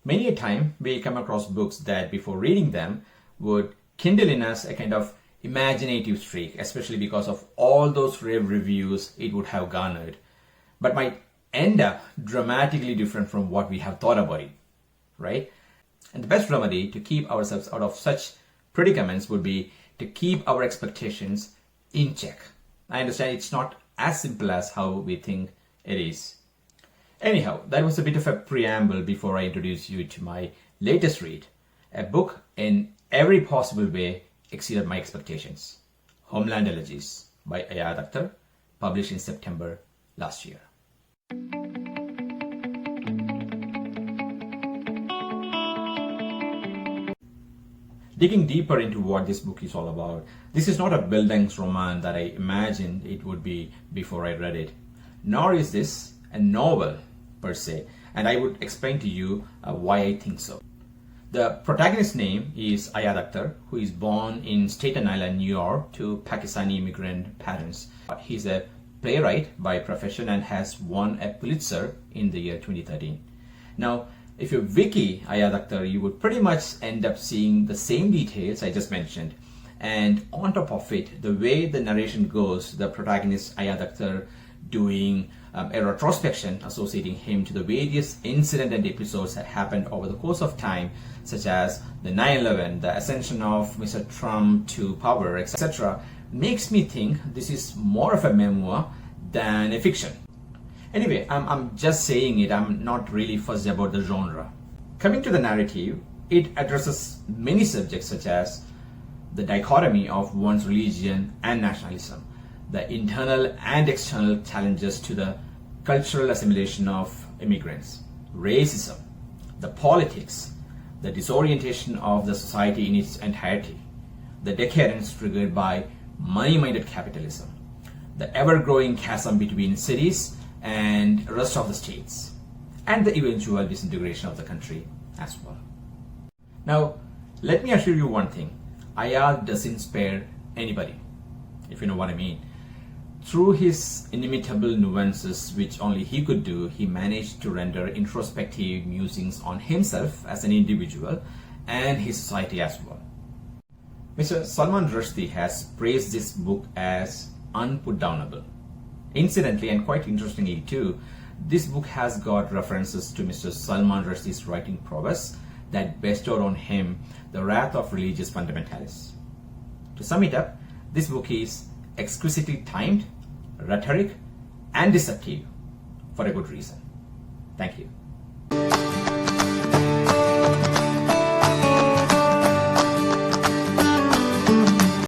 Many a time we come across books that before reading them would kindle in us a kind of imaginative streak, especially because of all those rave reviews it would have garnered, but might end up dramatically different from what we have thought about it, right? And the best remedy to keep ourselves out of such predicaments would be to keep our expectations in check. I understand it's not as simple as how we think it is. Anyhow, that was a bit of a preamble before I introduce you to my latest read, a book in every possible way exceeded my expectations. Homeland Elegies by Akthar, published in September last year. Digging deeper into what this book is all about, this is not a Bildungsroman that I imagined it would be before I read it, nor is this a novel per se, and I would explain to you why I think so. The protagonist's name is Akthar, who is born in Staten Island, New York, to Pakistani immigrant parents. He's a playwright by profession and has won a Pulitzer in the year 2013. Now, if you wiki Akthar, you would pretty much end up seeing the same details I just mentioned. And on top of it, the way the narration goes, the protagonist Akthar doing a retrospection associating him to the various incidents and episodes that happened over the course of time, such as the 9/11, the ascension of Mr. Trump to power, etc., makes me think this is more of a memoir than a fiction. Anyway, I'm just saying it, I'm not really fussed about the genre. Coming to the narrative, it addresses many subjects such as the dichotomy of one's religion and nationalism, the internal and external challenges to the cultural assimilation of immigrants, racism, the politics, the disorientation of the society in its entirety, the decadence triggered by money-minded capitalism, the ever-growing chasm between cities and the rest of the states, and the eventual disintegration of the country as well. Now, let me assure you one thing, Ayad doesn't spare anybody, if you know what I mean. Through his inimitable nuances, which only he could do, he managed to render introspective musings on himself as an individual and his society as well. Mr. Salman Rushdie has praised this book as unputdownable. Incidentally, and quite interestingly too, this book has got references to Mr. Salman Rushdie's writing prowess that bestowed on him the wrath of religious fundamentalists. To sum it up, this book is exquisitely timed, rhetoric, and deceptive for a good reason. Thank you.